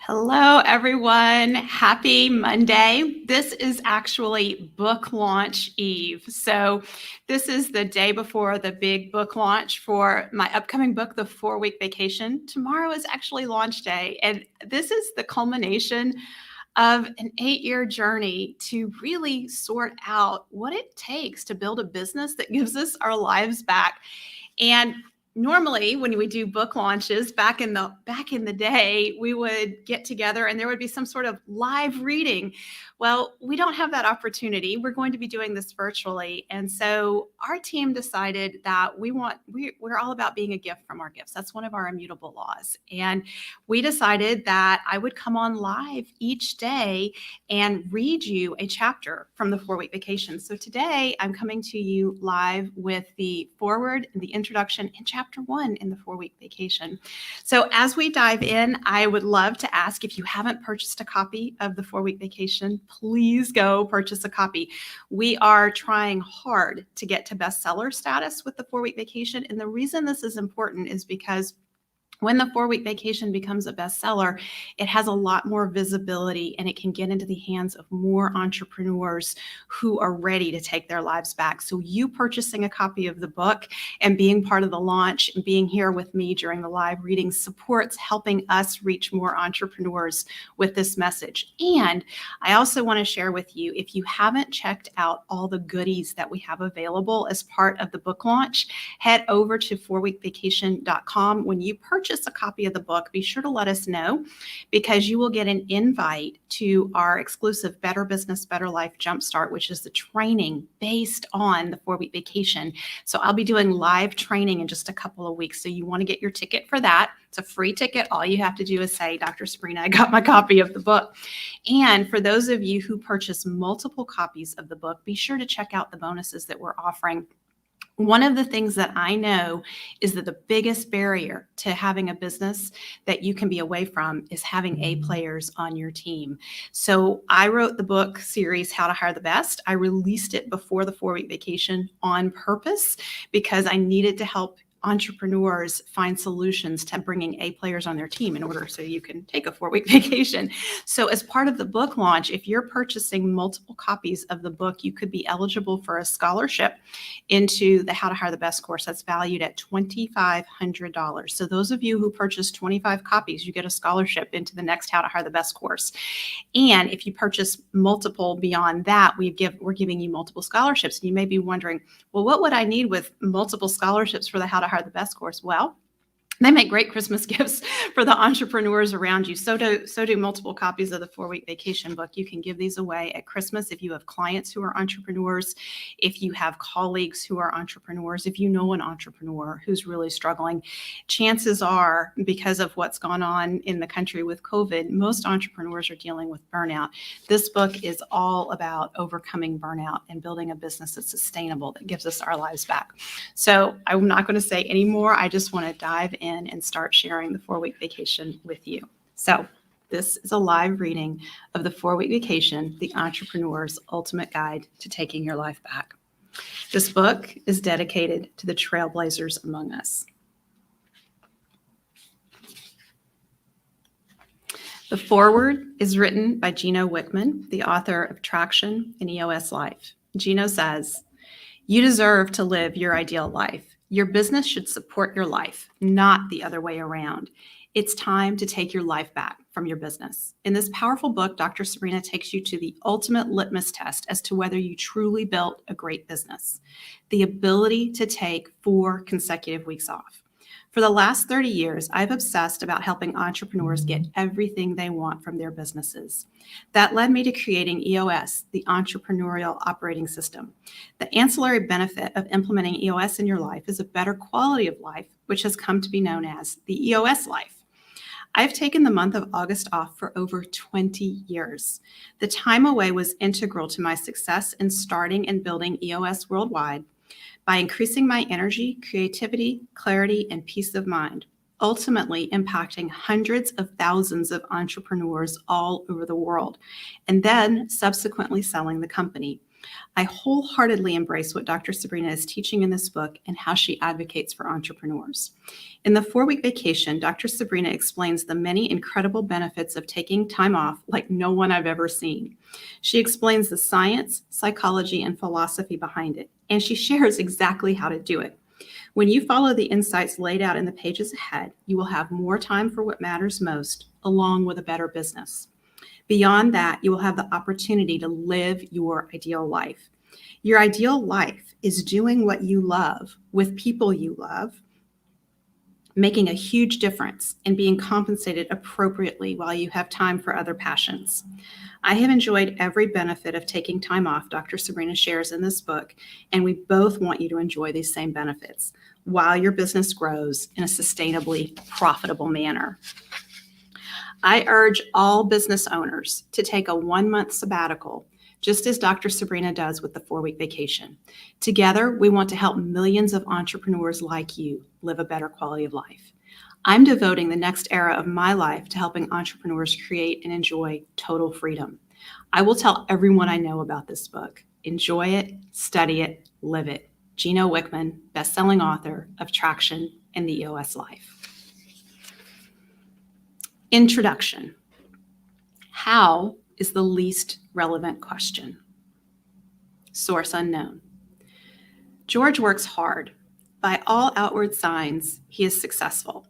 Hello, everyone. Happy Monday. This is actually book launch eve. So this is the day before the big book launch for my upcoming book, The 4-Week Vacation. Tomorrow is actually launch day. And this is the culmination of an 8-year journey to really sort out what it takes to build a business that gives us our lives back. And normally when we do book launches back in the day, we would get together and there would be some sort of live reading. Well, we don't have that opportunity. We're going to be doing this virtually. And so our team decided that we're all about being a gift from our gifts. That's one of our immutable laws. And we decided that I would come on live each day and read you a chapter from the 4-Week Vacation. So today I'm coming to you live with the foreword and the introduction in chapter 1 in the 4-Week Vacation. So as we dive in, I would love to ask, if you haven't purchased a copy of the 4-Week Vacation, please go purchase a copy. We are trying hard to get to bestseller status with the 4-Week Vacation. And the reason this is important is because when the 4-Week Vacation becomes a bestseller, it has a lot more visibility and it can get into the hands of more entrepreneurs who are ready to take their lives back. So you purchasing a copy of the book and being part of the launch and being here with me during the live reading supports helping us reach more entrepreneurs with this message. And I also want to share with you, if you haven't checked out all the goodies that we have available as part of the book launch, head over to 4weekvacation.com. When you purchase a copy of the book, be sure to let us know, because you will get an invite to our exclusive Better Business, Better Life Jumpstart, which is the training based on the 4-Week Vacation. So I'll be doing live training in just a couple of weeks. So you want to get your ticket for that. It's a free ticket. All you have to do is say, Dr. Sabrina, I got my copy of the book. And for those of you who purchase multiple copies of the book, be sure to check out the bonuses that we're offering. One of the things that I know is that the biggest barrier to having a business that you can be away from is having A players on your team. So I wrote the book series, How to Hire the Best. I released it before the 4-Week Vacation on purpose because I needed to help entrepreneurs find solutions to bringing A players on their team in order so you can take a 4-Week vacation. So as part of the book launch, if you're purchasing multiple copies of the book, you could be eligible for a scholarship into the How to Hire the Best course that's valued at $2,500. So those of you who purchase 25 copies, you get a scholarship into the next How to Hire the Best course. And if you purchase multiple beyond that, we're giving you multiple scholarships. And you may be wondering, well, what would I need with multiple scholarships for the How to Hire the Best course? Well, they make great Christmas gifts for the entrepreneurs around you. So do multiple copies of the 4-Week Vacation book. You can give these away at Christmas if you have clients who are entrepreneurs, if you have colleagues who are entrepreneurs, if you know an entrepreneur who's really struggling. Chances are, because of what's gone on in the country with COVID, most entrepreneurs are dealing with burnout. This book is all about overcoming burnout and building a business that's sustainable, that gives us our lives back. So I'm not going to say any more. I just want to dive in and start sharing the 4-Week Vacation with you. So this is a live reading of the 4-Week Vacation, the Entrepreneur's Ultimate Guide to Taking Your Life Back. This book is dedicated to the trailblazers among us. The foreword is written by Gino Wickman, the author of Traction and EOS Life. Gino says, "You deserve to live your ideal life. Your business should support your life, not the other way around. It's time to take your life back from your business." In this powerful book, Dr. Sabrina takes you to the ultimate litmus test as to whether you truly built a great business: the ability to take 4 consecutive weeks off. For the last 30 years, I've obsessed about helping entrepreneurs get everything they want from their businesses. That led me to creating EOS, the Entrepreneurial Operating System. The ancillary benefit of implementing EOS in your life is a better quality of life, which has come to be known as the EOS life. I've taken the month of August off for over 20 years. The time away was integral to my success in starting and building EOS worldwide by increasing my energy, creativity, clarity, and peace of mind, ultimately impacting hundreds of thousands of entrepreneurs all over the world, and then subsequently selling the company. I wholeheartedly embrace what Dr. Sabrina is teaching in this book and how she advocates for entrepreneurs. In the 4-week vacation, Dr. Sabrina explains the many incredible benefits of taking time off like no one I've ever seen. She explains the science, psychology, and philosophy behind it, and she shares exactly how to do it. When you follow the insights laid out in the pages ahead, you will have more time for what matters most, along with a better business. Beyond that, you will have the opportunity to live your ideal life. Your ideal life is doing what you love with people you love, making a huge difference, and being compensated appropriately while you have time for other passions. I have enjoyed every benefit of taking time off Dr. Sabrina shares in this book, and we both want you to enjoy these same benefits while your business grows in a sustainably profitable manner. I urge all business owners to take a 1-month sabbatical, just as Dr. Sabrina does with the 4-week vacation. Together, we want to help millions of entrepreneurs like you live a better quality of life. I'm devoting the next era of my life to helping entrepreneurs create and enjoy total freedom. I will tell everyone I know about this book. Enjoy it, study it, live it. Gino Wickman, best-selling author of Traction and the EOS Life. Introduction. How is the least relevant question? Source unknown. George works hard. By all outward signs, he is successful.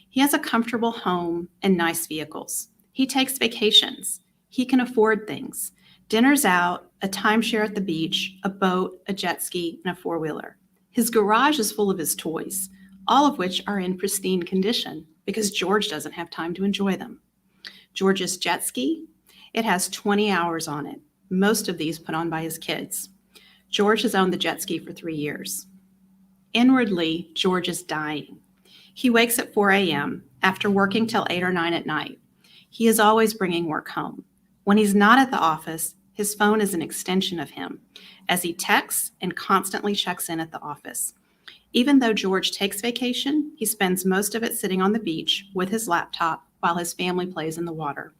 He has a comfortable home and nice vehicles. He takes vacations. He can afford things. Dinners out, a timeshare at the beach, a boat, a jet ski, and a 4-wheeler. His garage is full of his toys, all of which are in pristine condition because George doesn't have time to enjoy them. George's jet ski, it has 20 hours on it, most of these put on by his kids. George has owned the jet ski for 3 years. Inwardly, George is dying. He wakes at 4 a.m. after working till 8 or 9 at night. He is always bringing work home. When he's not at the office, his phone is an extension of him, as he texts and constantly checks in at the office. Even though George takes vacation, he spends most of it sitting on the beach with his laptop while his family plays in the water.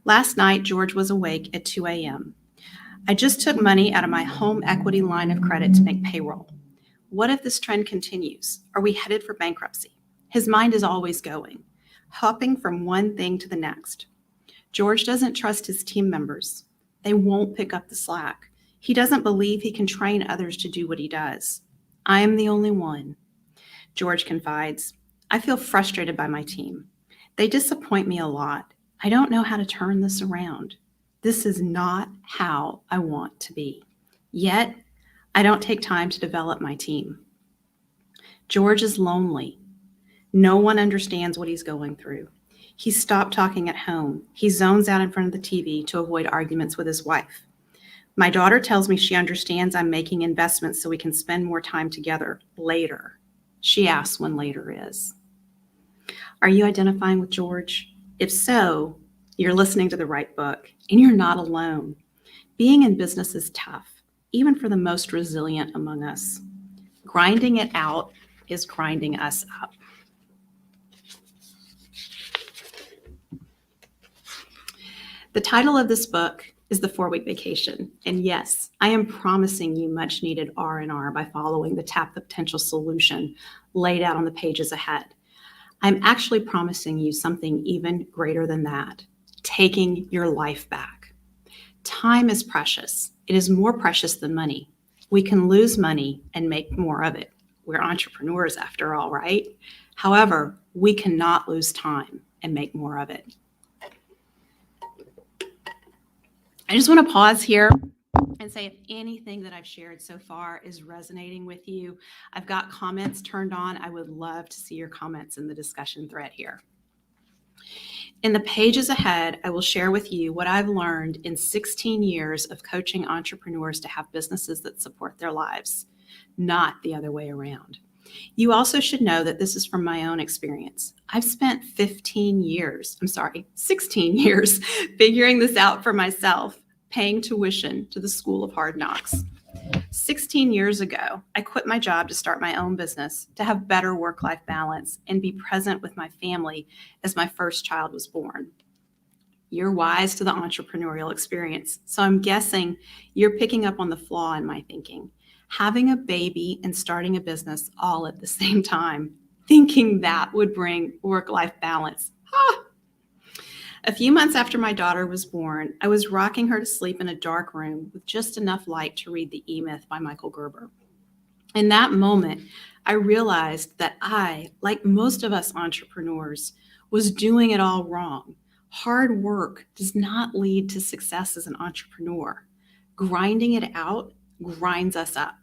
Last night, George was awake at 2 a.m. I just took money out of my home equity line of credit to make payroll. What if this trend continues? Are we headed for bankruptcy? His mind is always going, hopping from one thing to the next. George doesn't trust his team members. They won't pick up the slack. He doesn't believe he can train others to do what he does. I am the only one. George confides, I feel frustrated by my team. They disappoint me a lot. I don't know how to turn this around. This is not how I want to be. Yet, I don't take time to develop my team. George is lonely. No one understands what he's going through. He stopped talking at home. He zones out in front of the TV to avoid arguments with his wife. My daughter tells me she understands I'm making investments so we can spend more time together later. She asks when later is. Are you identifying with George? If so, you're listening to the right book, and you're not alone. Being in business is tough, even for the most resilient among us. Grinding it out is grinding us up. The title of this book is The 4-Week Vacation. And yes, I am promising you much needed R&R by following the Tap the Potential solution laid out on the pages ahead. I'm actually promising you something even greater than that, taking your life back. Time is precious. It is more precious than money. We can lose money and make more of it. We're entrepreneurs after all, right? However, we cannot lose time and make more of it. I just want to pause here and say if anything that I've shared so far is resonating with you, I've got comments turned on. I would love to see your comments in the discussion thread here. In the pages ahead, I will share with you what I've learned in 16 years of coaching entrepreneurs to have businesses that support their lives, not the other way around. You also should know that this is from my own experience. I've spent 16 years figuring this out for myself, paying tuition to the School of Hard Knocks. 16 years ago, I quit my job to start my own business, to have better work-life balance and be present with my family as my first child was born. You're wise to the entrepreneurial experience, so I'm guessing you're picking up on the flaw in my thinking. Having a baby and starting a business all at the same time, thinking that would bring work-life balance. A few months after my daughter was born, I was rocking her to sleep in a dark room with just enough light to read the EMyth by Michael Gerber. In that moment, I realized that I, like most of us entrepreneurs, was doing it all wrong. Hard work does not lead to success as an entrepreneur. Grinding it out grinds us up.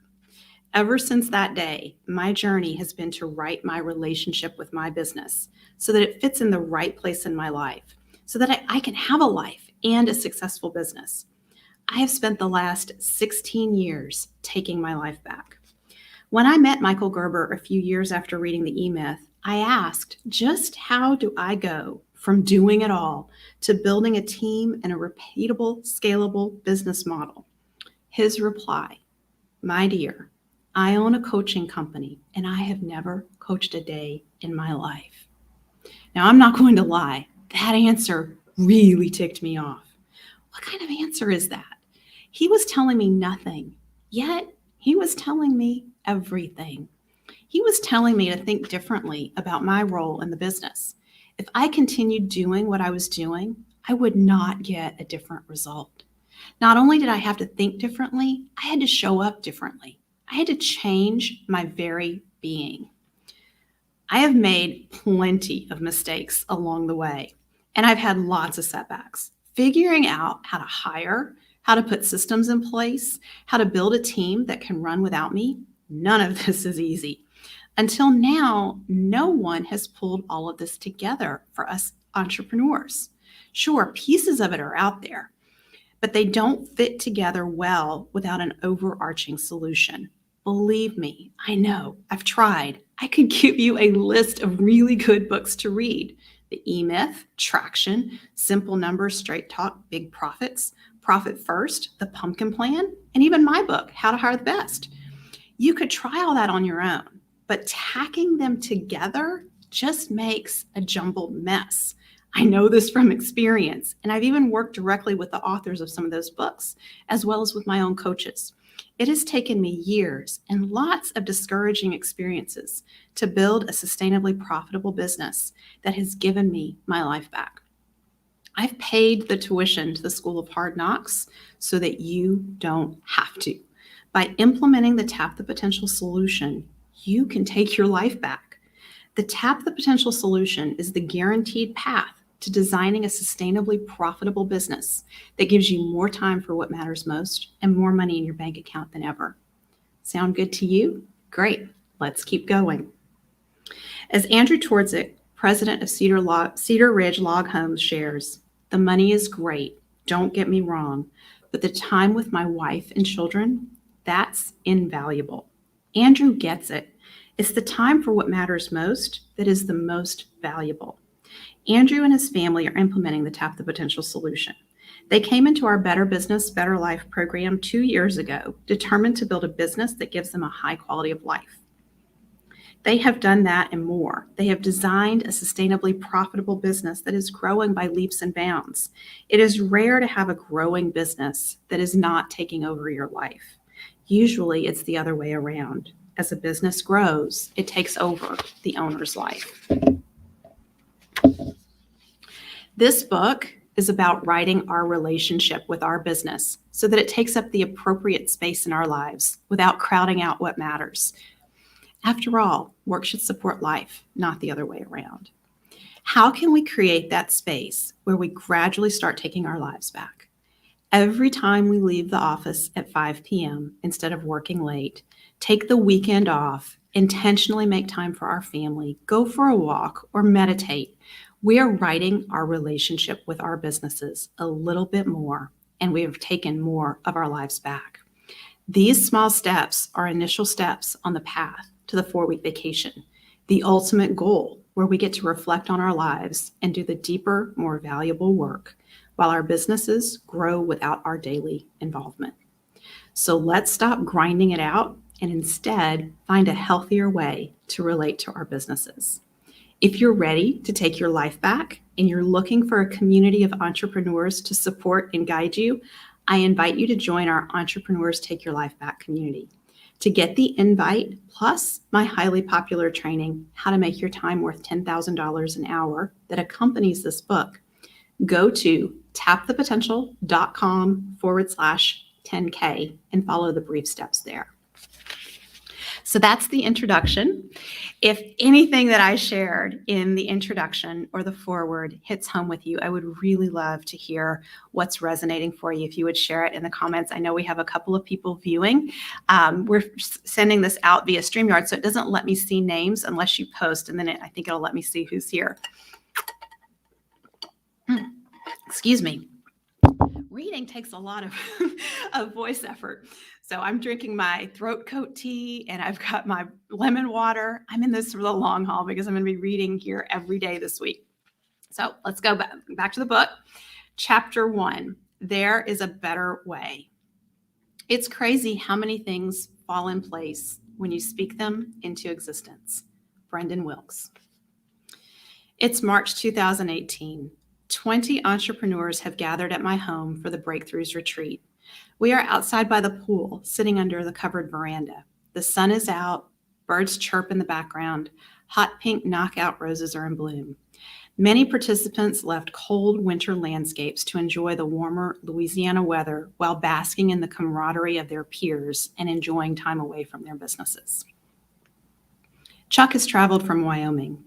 Ever since that day, my journey has been to right my relationship with my business so that it fits in the right place in my life, so that I can have a life and a successful business. I have spent the last 16 years taking my life back. When I met Michael Gerber a few years after reading the EMyth, I asked, just how do I go from doing it all to building a team and a repeatable, scalable business model? His reply, my dear, I own a coaching company and I have never coached a day in my life. Now, I'm not going to lie. That answer really ticked me off. What kind of answer is that? He was telling me nothing, yet he was telling me everything. He was telling me to think differently about my role in the business. If I continued doing what I was doing, I would not get a different result. Not only did I have to think differently, I had to show up differently. I had to change my very being. I have made plenty of mistakes along the way, and I've had lots of setbacks. Figuring out how to hire, how to put systems in place, how to build a team that can run without me, none of this is easy. Until now, no one has pulled all of this together for us entrepreneurs. Sure, pieces of it are out there, but they don't fit together well without an overarching solution. Believe me, I know, I've tried. I could give you a list of really good books to read. The EMyth, Traction, Simple Numbers, Straight Talk, Big Profits, Profit First, The Pumpkin Plan, and even my book, How to Hire the Best. You could try all that on your own, but tacking them together just makes a jumbled mess. I know this from experience, and I've even worked directly with the authors of some of those books, as well as with my own coaches. It has taken me years and lots of discouraging experiences to build a sustainably profitable business that has given me my life back. I've paid the tuition to the School of Hard Knocks so that you don't have to. By implementing the Tap the Potential solution, you can take your life back. The Tap the Potential solution is the guaranteed path to designing a sustainably profitable business that gives you more time for what matters most and more money in your bank account than ever. Sound good to you? Great. Let's keep going. As Andrew Twardzik, president of Cedar Ridge Log Homes, shares, the money is great, don't get me wrong, but the time with my wife and children, that's invaluable. Andrew gets it. It's the time for what matters most that is the most valuable. Andrew and his family are implementing the Tap the Potential solution. They came into our Better Business, Better Life program 2 years ago, determined to build a business that gives them a high quality of life. They have done that and more. They have designed a sustainably profitable business that is growing by leaps and bounds. It is rare to have a growing business that is not taking over your life. Usually it's the other way around. As a business grows, it takes over the owner's life. This book is about writing our relationship with our business so that it takes up the appropriate space in our lives without crowding out what matters. After all, work should support life, not the other way around. How can we create that space where we gradually start taking our lives back? Every time we leave the office at 5 p.m. instead of working late, take the weekend off, intentionally make time for our family, go for a walk, or meditate. We are writing our relationship with our businesses a little bit more, and we have taken more of our lives back. These small steps are initial steps on the path to the 4-week vacation, the ultimate goal where we get to reflect on our lives and do the deeper, more valuable work while our businesses grow without our daily involvement. So let's stop grinding it out and instead find a healthier way to relate to our businesses. If you're ready to take your life back and you're looking for a community of entrepreneurs to support and guide you, I invite you to join our Entrepreneurs Take Your Life Back community. To get the invite, plus my highly popular training, How to Make Your Time Worth $10,000 an Hour, that accompanies this book, go to tapthepotential.com/10K and follow the brief steps there. So that's the introduction. If anything that I shared in the introduction or the foreword hits home with you, I would really love to hear what's resonating for you. If you would share it in the comments. I know we have a couple of people viewing. We're sending this out via StreamYard, so it doesn't let me see names unless you post, and then I think it'll let me see who's here. Excuse me. Reading takes a lot of voice effort. So I'm drinking my throat coat tea and I've got my lemon water. I'm in this for the long haul because I'm going to be reading here every day this week. So let's go back to the book. Chapter 1, There is a Better Way. It's crazy how many things fall in place when you speak them into existence. Brendan Wilkes. It's March 2018. 20 entrepreneurs have gathered at my home for the Breakthroughs Retreat. We are outside by the pool, sitting under the covered veranda. The sun is out, birds chirp in the background, hot pink knockout roses are in bloom. Many participants left cold winter landscapes to enjoy the warmer Louisiana weather while basking in the camaraderie of their peers and enjoying time away from their businesses. Chuck has traveled from Wyoming.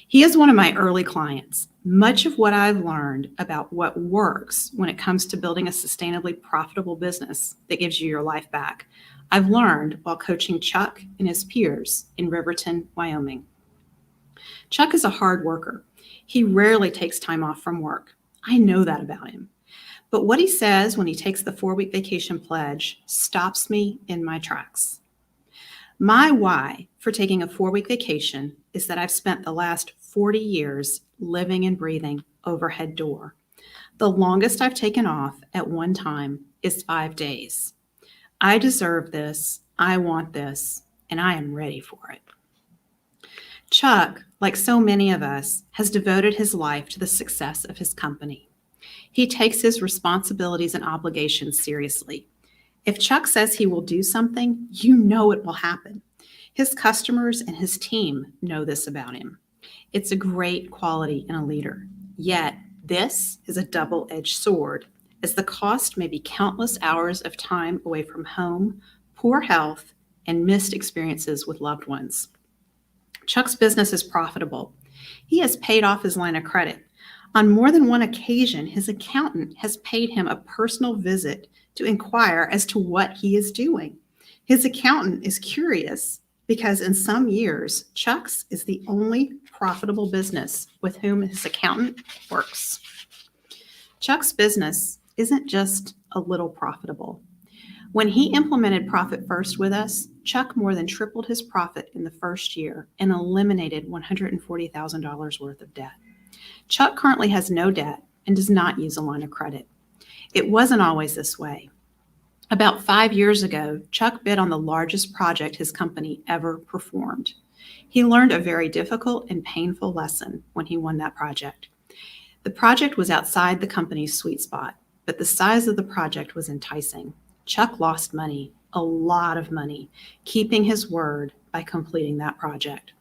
He is one of my early clients. Much of what I've learned about what works when it comes to building a sustainably profitable business that gives you your life back, I've learned while coaching Chuck and his peers in Riverton, Wyoming. Chuck is a hard worker. He rarely takes time off from work. I know that about him. But what he says when he takes the 4-week vacation pledge stops me in my tracks. My why for taking a 4-week vacation is that I've spent the last 40 years living and breathing overhead door. The longest I've taken off at one time is 5 days. I deserve this, I want this, and I am ready for it. Chuck, like so many of us, has devoted his life to the success of his company. He takes his responsibilities and obligations seriously. If Chuck says he will do something, you know it will happen. His customers and his team know this about him. It's a great quality in a leader. Yet, this is a double-edged sword, as the cost may be countless hours of time away from home, poor health, and missed experiences with loved ones. Chuck's business is profitable. He has paid off his line of credit. On more than one occasion, his accountant has paid him a personal visit to inquire as to what he is doing. His accountant is curious because in some years, Chuck's is the only profitable business with whom his accountant works. Chuck's business isn't just a little profitable. When he implemented Profit First with us, Chuck more than tripled his profit in the first year and eliminated $140,000 worth of debt. Chuck currently has no debt and does not use a line of credit. It wasn't always this way. About 5 years ago, Chuck bid on the largest project his company ever performed. He learned a very difficult and painful lesson when he won that project. The project was outside the company's sweet spot, but the size of the project was enticing. Chuck lost money, a lot of money, keeping his word by completing that project.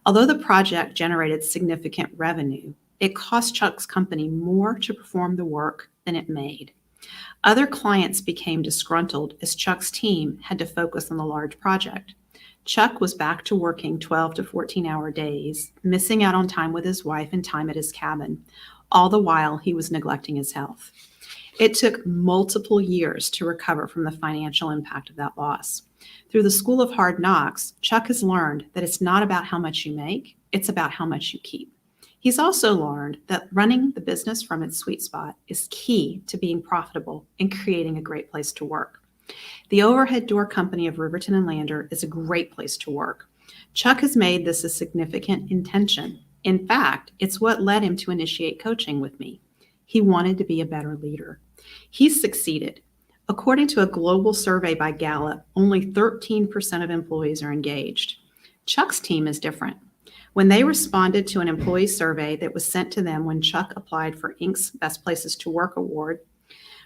Although the project generated significant revenue, it cost Chuck's company more to perform the work than it made. Other clients became disgruntled as Chuck's team had to focus on the large project. Chuck was back to working 12 to 14-hour days, missing out on time with his wife and time at his cabin. All the while, he was neglecting his health. It took multiple years to recover from the financial impact of that loss. Through the School of Hard Knocks, Chuck has learned that it's not about how much you make, it's about how much you keep. He's also learned that running the business from its sweet spot is key to being profitable and creating a great place to work. The overhead door company of Riverton and Lander is a great place to work. Chuck has made this a significant intention. In fact, it's what led him to initiate coaching with me. He wanted to be a better leader. He's succeeded. According to a global survey by Gallup, only 13% of employees are engaged. Chuck's team is different. When they responded to an employee survey that was sent to them when Chuck applied for Inc.'s Best Places to Work award,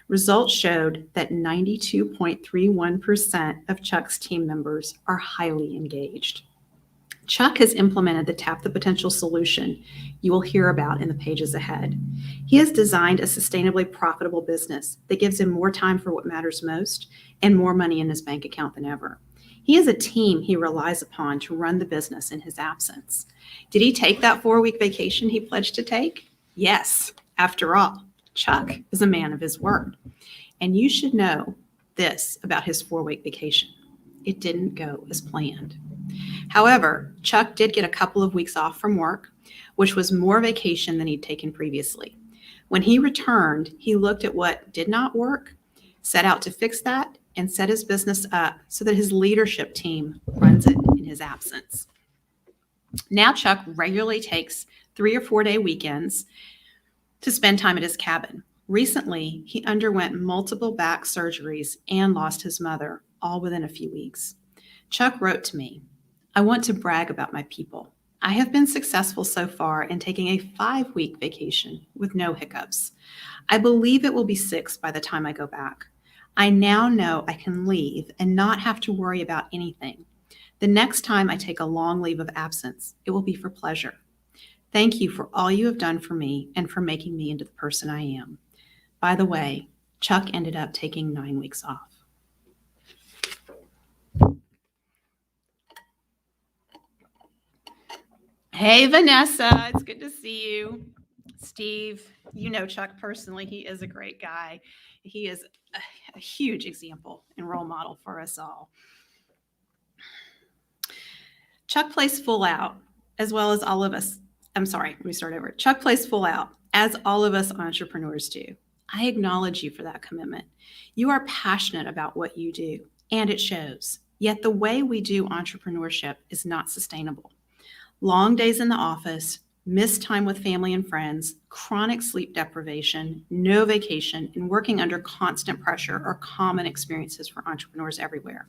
results showed that 92.31% of Chuck's team members are highly engaged. Chuck has implemented the Tap the Potential solution you will hear about in the pages ahead. He has designed a sustainably profitable business that gives him more time for what matters most and more money in his bank account than ever. He has a team he relies upon to run the business in his absence. Did he take that 4-week vacation he pledged to take? Yes. After all, Chuck is a man of his word. And you should know this about his 4-week vacation. It didn't go as planned. However, Chuck did get a couple of weeks off from work, which was more vacation than he'd taken previously. When he returned, he looked at what did not work, set out to fix that, and set his business up so that his leadership team runs it in his absence. Now Chuck regularly takes 3 or 4 day weekends to spend time at his cabin. Recently, he underwent multiple back surgeries and lost his mother, all within a few weeks. Chuck wrote to me, "I want to brag about my people. I have been successful so far in taking a 5-week vacation with no hiccups. I believe it will be 6 by the time I go back. I now know I can leave and not have to worry about anything. The next time I take a long leave of absence, it will be for pleasure. Thank you for all you have done for me and for making me into the person I am." By the way, Chuck ended up taking 9 weeks off. Hey, Vanessa, it's good to see you. Steve, you know Chuck personally. He is a great guy. He is a huge example and role model for us all. Chuck plays full out, as well as all of us. I'm sorry, let me start over. Chuck plays full out, as all of us entrepreneurs do. I acknowledge you for that commitment. You are passionate about what you do, and it shows. Yet the way we do entrepreneurship is not sustainable. Long days in the office, missed time with family and friends, chronic sleep deprivation, no vacation, and working under constant pressure are common experiences for entrepreneurs everywhere.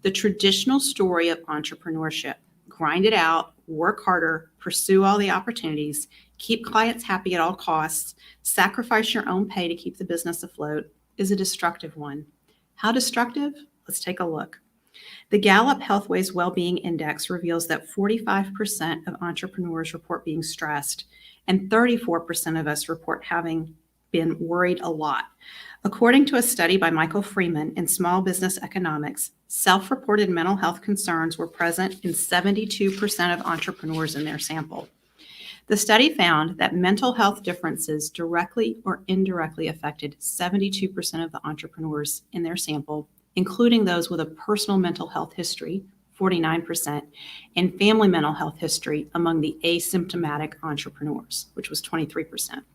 The traditional story of entrepreneurship, grind it out, work harder, pursue all the opportunities, keep clients happy at all costs, sacrifice your own pay to keep the business afloat, is a destructive one. How destructive? Let's take a look. The Gallup Healthways Wellbeing Index reveals that 45% of entrepreneurs report being stressed, and 34% of us report having been worried a lot. According to a study by Michael Freeman in Small Business Economics, self-reported mental health concerns were present in 72% of entrepreneurs in their sample. The study found that mental health differences directly or indirectly affected 72% of the entrepreneurs in their sample, including those with a personal mental health history, 49%, and family mental health history among the asymptomatic entrepreneurs, which was 23%.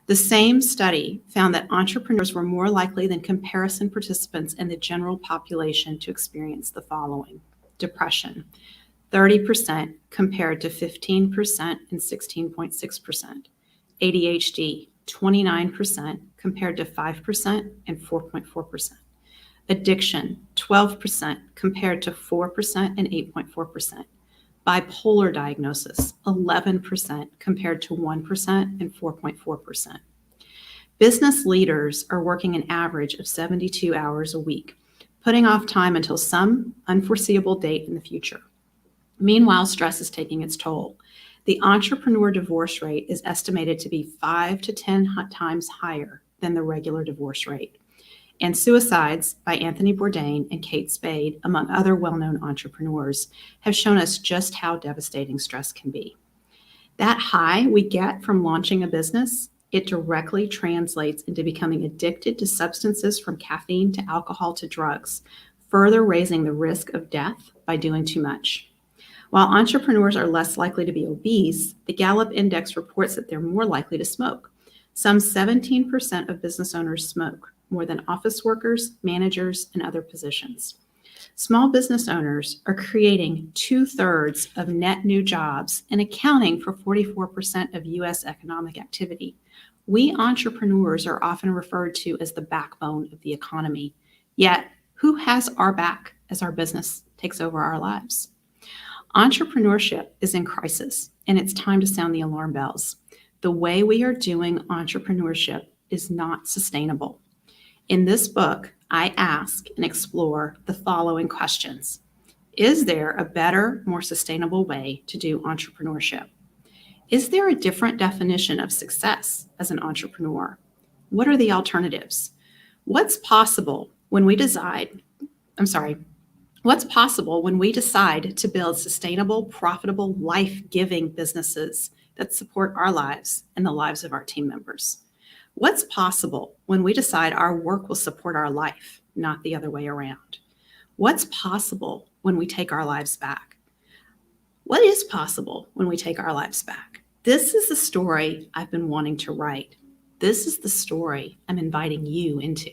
The same study found that entrepreneurs were more likely than comparison participants in the general population to experience the following: depression, 30% compared to 15% and 16.6%. ADHD, 29% compared to 5% and 4.4%. Addiction, 12% compared to 4% and 8.4%. Bipolar diagnosis, 11% compared to 1% and 4.4%. Business leaders are working an average of 72 hours a week, putting off time until some unforeseeable date in the future. Meanwhile, stress is taking its toll. The entrepreneur divorce rate is estimated to be 5 to 10 times higher than the regular divorce rate. And Suicides by Anthony Bourdain and Kate Spade, among other well-known entrepreneurs, have shown us just how devastating stress can be. That high we get from launching a business, it directly translates into becoming addicted to substances from caffeine to alcohol to drugs, further raising the risk of death by doing too much. While entrepreneurs are less likely to be obese, the Gallup Index reports that they're more likely to smoke. Some 17% of business owners smoke, more than office workers, managers, and other positions. Small business owners are creating 2/3 of net new jobs and accounting for 44% of U.S. economic activity. We entrepreneurs are often referred to as the backbone of the economy. Yet, who has our back as our business takes over our lives? Entrepreneurship is in crisis, and it's time to sound the alarm bells. The way we are doing entrepreneurship is not sustainable. In this book, I ask and explore the following questions. Is there a better, more sustainable way to do entrepreneurship? Is there a different definition of success as an entrepreneur? What are the alternatives? What's possible when we decide to build sustainable, profitable, life-giving businesses that support our lives and the lives of our team members? What's possible when we decide our work will support our life, not the other way around? What's possible when we take our lives back? What is possible when we take our lives back? This is the story I've been wanting to write. This is the story I'm inviting you into.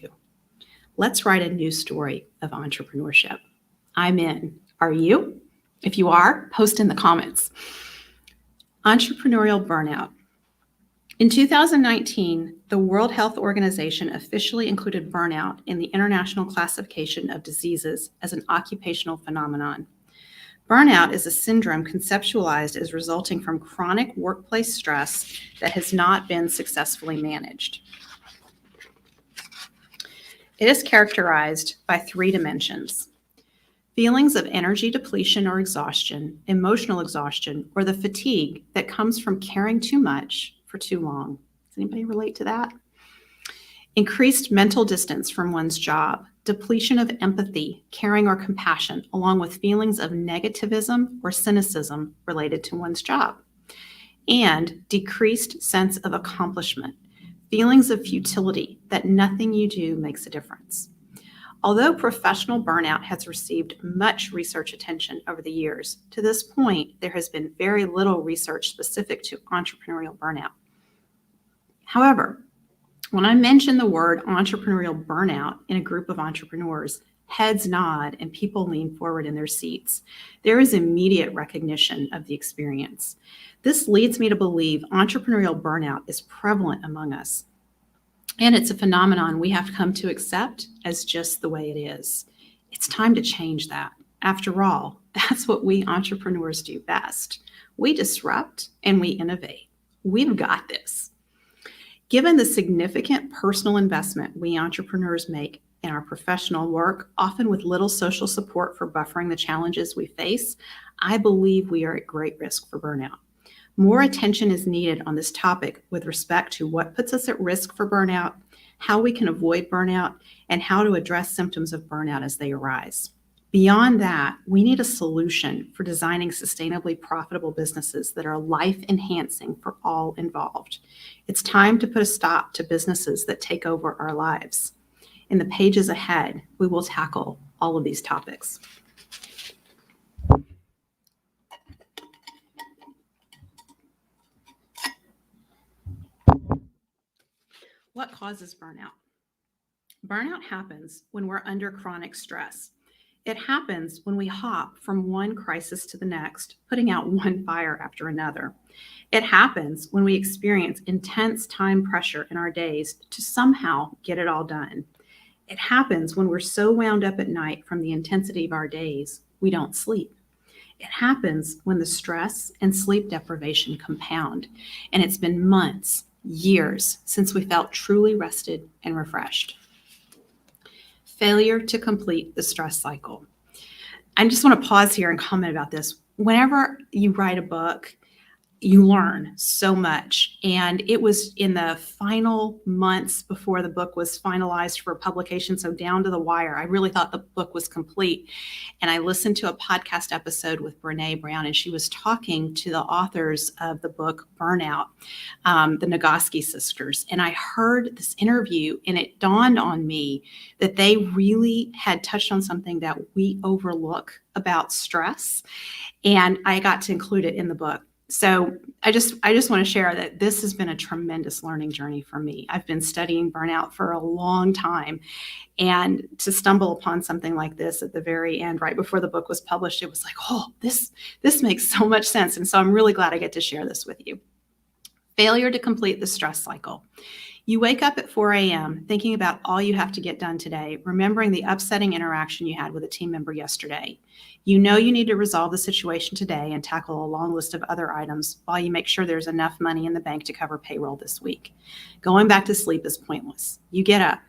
Let's write a new story of entrepreneurship. I'm in. Are you? If you are, post in the comments. Entrepreneurial burnout. In 2019, the World Health Organization officially included burnout in the International Classification of Diseases as an occupational phenomenon. Burnout is a syndrome conceptualized as resulting from chronic workplace stress that has not been successfully managed. It is characterized by 3 dimensions: feelings of energy depletion or exhaustion, emotional exhaustion, or the fatigue that comes from caring too much for too long. Does anybody relate to that? Increased mental distance from one's job, depletion of empathy, caring, or compassion, along with feelings of negativism or cynicism related to one's job, and decreased sense of accomplishment, feelings of futility that nothing you do makes a difference. Although professional burnout has received much research attention over the years, to this point, there has been very little research specific to entrepreneurial burnout. However, when I mention the word entrepreneurial burnout in a group of entrepreneurs, heads nod and people lean forward in their seats. There is immediate recognition of the experience. This leads me to believe entrepreneurial burnout is prevalent among us. And it's a phenomenon we have to come to accept as just the way it is. It's time to change that. After all, that's what we entrepreneurs do best. We disrupt and we innovate. We've got this. Given the significant personal investment we entrepreneurs make in our professional work, often with little social support for buffering the challenges we face, I believe we are at great risk for burnout. More attention is needed on this topic with respect to what puts us at risk for burnout, how we can avoid burnout, and how to address symptoms of burnout as they arise. Beyond that, we need a solution for designing sustainably profitable businesses that are life-enhancing for all involved. It's time to put a stop to businesses that take over our lives. In the pages ahead, we will tackle all of these topics. What causes burnout? Burnout happens when we're under chronic stress. It happens when we hop from one crisis to the next, putting out one fire after another. It happens when we experience intense time pressure in our days to somehow get it all done. It happens when we're so wound up at night from the intensity of our days, we don't sleep. It happens when the stress and sleep deprivation compound, and it's been months, years since we felt truly rested and refreshed. Failure to complete the stress cycle. I just want to pause here and comment about this. Whenever you write a book, you learn so much. And it was in the final months before the book was finalized for publication, so down to the wire, I really thought the book was complete. And I listened to a podcast episode with Brene Brown, and she was talking to the authors of the book Burnout, the Nagoski sisters. And I heard this interview, and it dawned on me that they really had touched on something that we overlook about stress. And I got to include it in the book. So I just want to share that this has been a tremendous learning journey for me. I've been studying burnout for a long time, and to stumble upon something like this at the very end, right before the book was published, it was like, oh, this makes so much sense. And so I'm really glad I get to share this with you. Failure to complete the stress cycle. You wake up at 4 a.m. thinking about all you have to get done today, remembering the upsetting interaction you had with a team member yesterday. You know you need to resolve the situation today and tackle a long list of other items while you make sure there's enough money in the bank to cover payroll this week. Going back to sleep is pointless. You get up.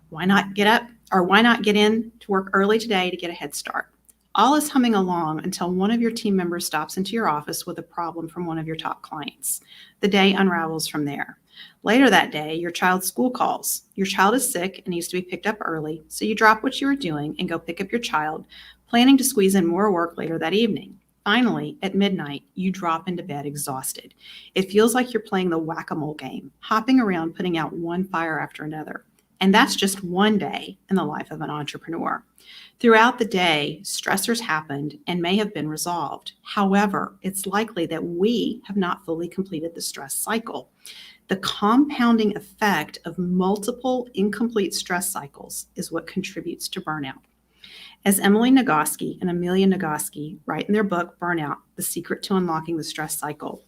Why not get up? Or why not get in to work early today to get a head start? All is humming along until one of your team members stops into your office with a problem from one of your top clients. The day unravels from there. Later that day, your child's school calls. Your child is sick and needs to be picked up early, so you drop what you are doing and go pick up your child, planning to squeeze in more work later that evening. Finally, at midnight, you drop into bed exhausted. It feels like you're playing the whack-a-mole game, hopping around, putting out one fire after another. And that's just one day in the life of an entrepreneur. Throughout the day, stressors happened and may have been resolved. However, it's likely that we have not fully completed the stress cycle. The compounding effect of multiple incomplete stress cycles is what contributes to burnout. As Emily Nagoski and Amelia Nagoski write in their book, Burnout, The Secret to Unlocking the Stress Cycle,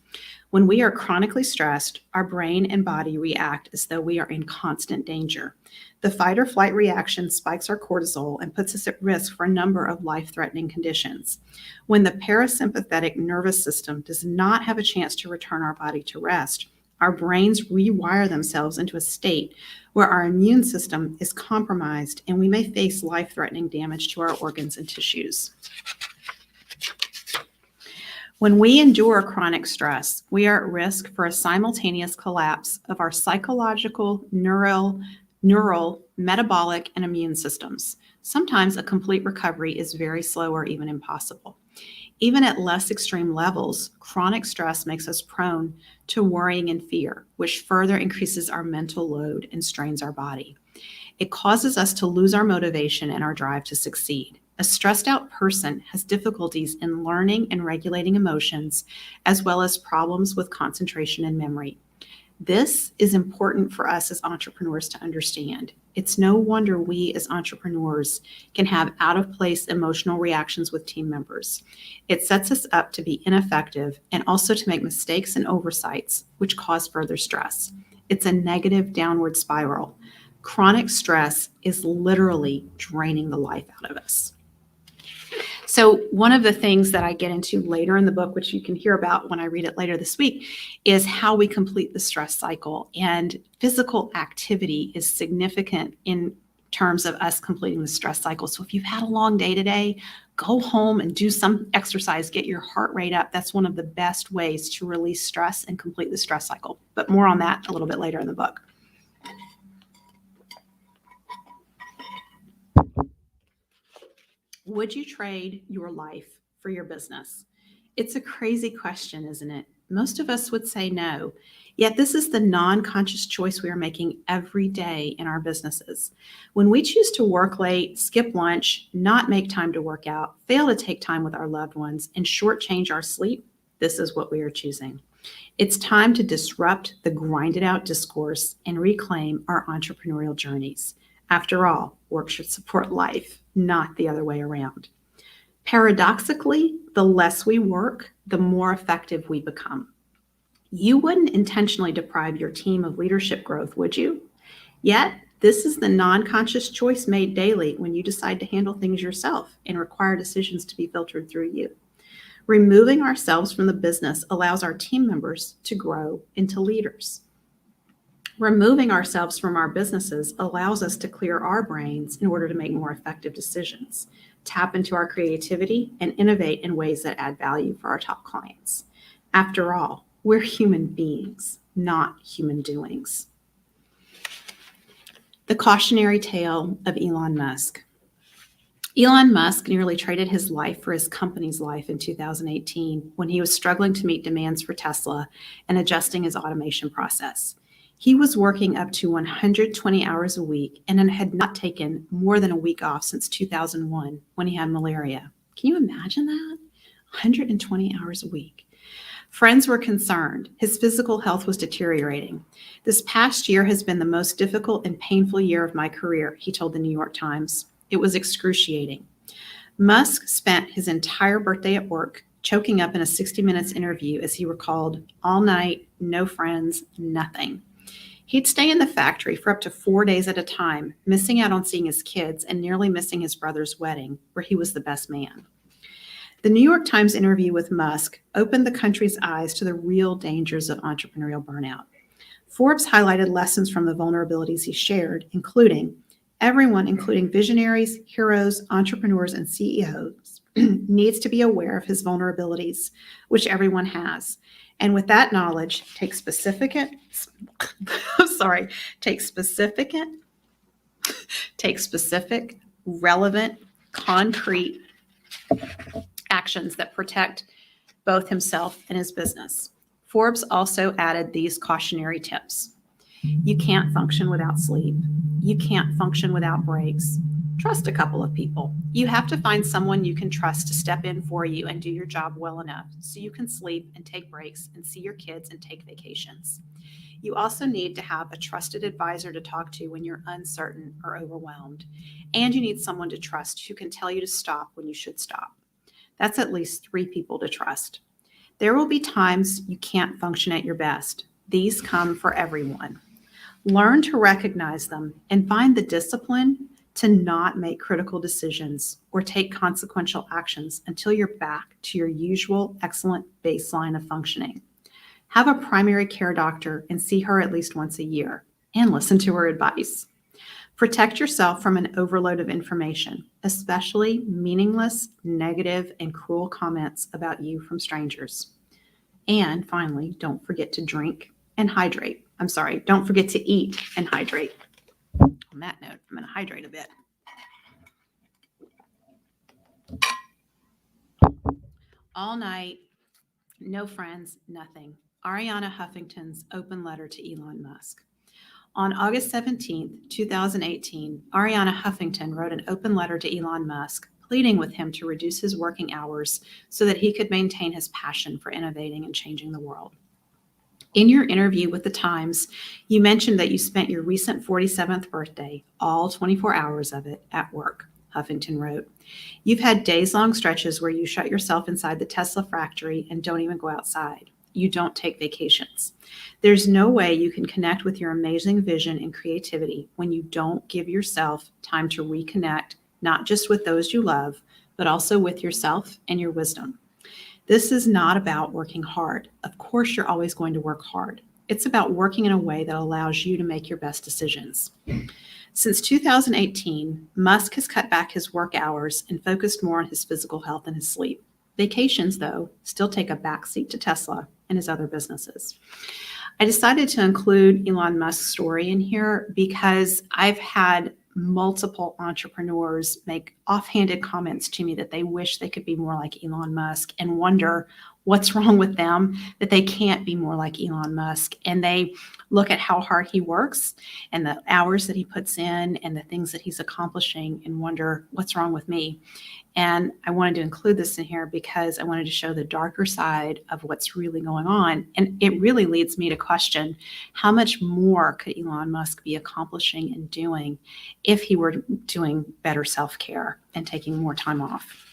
when we are chronically stressed, our brain and body react as though we are in constant danger. The fight or flight reaction spikes our cortisol and puts us at risk for a number of life-threatening conditions. When the parasympathetic nervous system does not have a chance to return our body to rest, our brains rewire themselves into a state where our immune system is compromised and we may face life-threatening damage to our organs and tissues. When we endure chronic stress, we are at risk for a simultaneous collapse of our psychological, neural, metabolic, and immune systems. Sometimes a complete recovery is very slow or even impossible. Even at less extreme levels, chronic stress makes us prone to worrying and fear, which further increases our mental load and strains our body. It causes us to lose our motivation and our drive to succeed. A stressed out person has difficulties in learning and regulating emotions, as well as problems with concentration and memory. This is important for us as entrepreneurs to understand. It's no wonder we as entrepreneurs can have out-of-place emotional reactions with team members. It sets us up to be ineffective and also to make mistakes and oversights, which cause further stress. It's a negative downward spiral. Chronic stress is literally draining the life out of us. So one of the things that I get into later in the book, which you can hear about when I read it later this week, is how we complete the stress cycle. And physical activity is significant in terms of us completing the stress cycle. So if you've had a long day today, go home and do some exercise, get your heart rate up. That's one of the best ways to release stress and complete the stress cycle. But more on that a little bit later in the book. Would you trade your life for your business? It's a crazy question, isn't it? Most of us would say no. Yet this is the non-conscious choice we are making every day in our businesses. When we choose to work late, skip lunch, not make time to work out, fail to take time with our loved ones, and shortchange our sleep, this is what we are choosing. It's time to disrupt the grinded out discourse and reclaim our entrepreneurial journeys. After all, work should support life, not the other way around. Paradoxically, the less we work, the more effective we become. You wouldn't intentionally deprive your team of leadership growth, would you? Yet, this is the non-conscious choice made daily when you decide to handle things yourself and require decisions to be filtered through you. Removing ourselves from the business allows our team members to grow into leaders. Removing ourselves from our businesses allows us to clear our brains in order to make more effective decisions, tap into our creativity, and innovate in ways that add value for our top clients. After all, we're human beings, not human doings. The cautionary tale of Elon Musk. Elon Musk nearly traded his life for his company's life in 2018 when he was struggling to meet demands for Tesla and adjusting his automation process. He was working up to 120 hours a week and had not taken more than a week off since 2001 when he had malaria. Can you imagine that? 120 hours a week. Friends were concerned. His physical health was deteriorating. This past year has been the most difficult and painful year of my career, he told the New York Times. It was excruciating. Musk spent his entire birthday at work, choking up in a 60 Minutes interview as he recalled, all night, no friends, nothing. He'd stay in the factory for up to 4 days at a time, missing out on seeing his kids and nearly missing his brother's wedding, where he was the best man. The New York Times interview with Musk opened the country's eyes to the real dangers of entrepreneurial burnout. Forbes highlighted lessons from the vulnerabilities he shared, including everyone, including visionaries, heroes, entrepreneurs, and CEOs, needs to be aware of his vulnerabilities, which everyone has. And with that knowledge, take specific, relevant, concrete actions that protect both himself and his business. Forbes also added these cautionary tips. You can't function without sleep. You can't function without breaks. Trust a couple of people. You have to find someone you can trust to step in for you and do your job well enough so you can sleep and take breaks and see your kids and take vacations. You also need to have a trusted advisor to talk to when you're uncertain or overwhelmed. And you need someone to trust who can tell you to stop when you should stop. That's at least 3 people to trust. There will be times you can't function at your best. These come for everyone. Learn to recognize them and find the discipline to not make critical decisions or take consequential actions until you're back to your usual excellent baseline of functioning. Have a primary care doctor and see her at least once a year and listen to her advice. Protect yourself from an overload of information, especially meaningless, negative, and cruel comments about you from strangers. And finally, don't forget to drink and hydrate. Don't forget to eat and hydrate. On that note, I'm going to hydrate a bit. All night, no friends, nothing. Arianna Huffington's open letter to Elon Musk. On August 17, 2018, Arianna Huffington wrote an open letter to Elon Musk, pleading with him to reduce his working hours so that he could maintain his passion for innovating and changing the world. In your interview with the Times, you mentioned that you spent your recent 47th birthday, all 24 hours of it, at work, Huffington wrote. You've had days-long stretches where you shut yourself inside the Tesla factory and don't even go outside. You don't take vacations. There's no way you can connect with your amazing vision and creativity when you don't give yourself time to reconnect, not just with those you love, but also with yourself and your wisdom. This is not about working hard. Of course, you're always going to work hard. It's about working in a way that allows you to make your best decisions. Since 2018, Musk has cut back his work hours and focused more on his physical health and his sleep. Vacations, though, still take a backseat to Tesla and his other businesses. I decided to include Elon Musk's story in here because I've had multiple entrepreneurs make offhanded comments to me that they wish they could be more like Elon Musk and wonder what's wrong with them, that they can't be more like Elon Musk. And they look at how hard he works and the hours that he puts in and the things that he's accomplishing and wonder what's wrong with me. And I wanted to include this in here because I wanted to show the darker side of what's really going on. And it really leads me to question how much more could Elon Musk be accomplishing and doing if he were doing better self-care and taking more time off.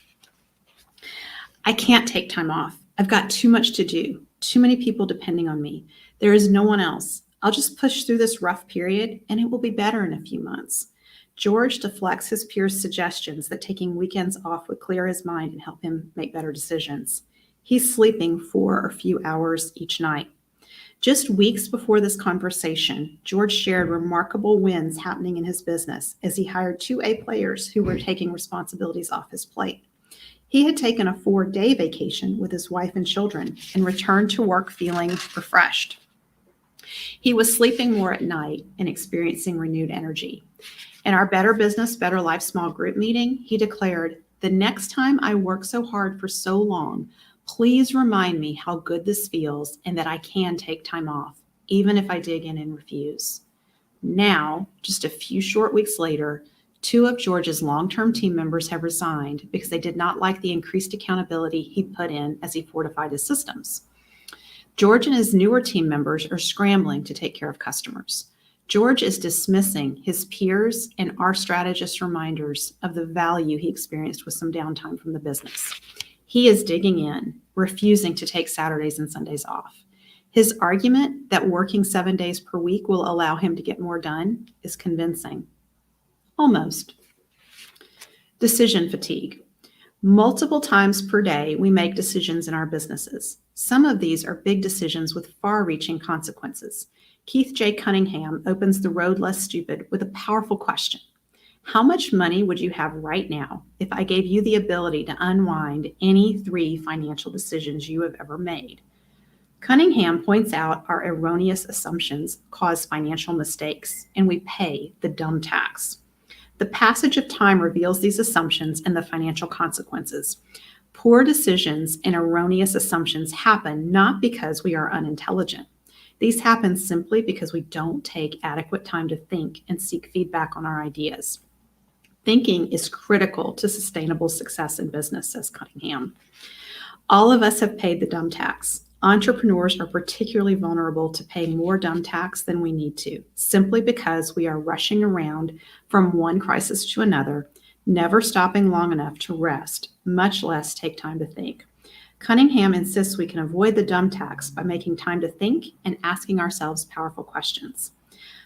I can't take time off. I've got too much to do, too many people depending on me. There is no one else. I'll just push through this rough period and it will be better in a few months. George deflects his peers' suggestions that taking weekends off would clear his mind and help him make better decisions. He's sleeping 4 or few hours each night. Just weeks before this conversation, George shared remarkable wins happening in his business as he hired 2 A players who were taking responsibilities off his plate. He had taken a 4-day vacation with his wife and children and returned to work feeling refreshed. He was sleeping more at night and experiencing renewed energy. In our Better Business, Better Life small group meeting, he declared, "The next time I work so hard for so long, please remind me how good this feels and that I can take time off, even if I dig in and refuse." Now, just a few short weeks later, 2 of George's long-term team members have resigned because they did not like the increased accountability he put in as he fortified his systems. George and his newer team members are scrambling to take care of customers. George is dismissing his peers and our strategists' reminders of the value he experienced with some downtime from the business. He is digging in, refusing to take Saturdays and Sundays off. His argument that working 7 days per week will allow him to get more done is convincing. Almost. Decision fatigue. Multiple times per day, we make decisions in our businesses. Some of these are big decisions with far-reaching consequences. Keith J. Cunningham opens The Road Less Stupid with a powerful question. How much money would you have right now if I gave you the ability to unwind any 3 financial decisions you have ever made? Cunningham points out our erroneous assumptions cause financial mistakes, and we pay the dumb tax. The passage of time reveals these assumptions and the financial consequences. Poor decisions and erroneous assumptions happen not because we are unintelligent. These happen simply because we don't take adequate time to think and seek feedback on our ideas. Thinking is critical to sustainable success in business, says Cunningham. All of us have paid the dumb tax. Entrepreneurs are particularly vulnerable to paying more dumb tax than we need to, simply because we are rushing around from one crisis to another, never stopping long enough to rest, much less take time to think. Cunningham insists we can avoid the dumb tax by making time to think and asking ourselves powerful questions.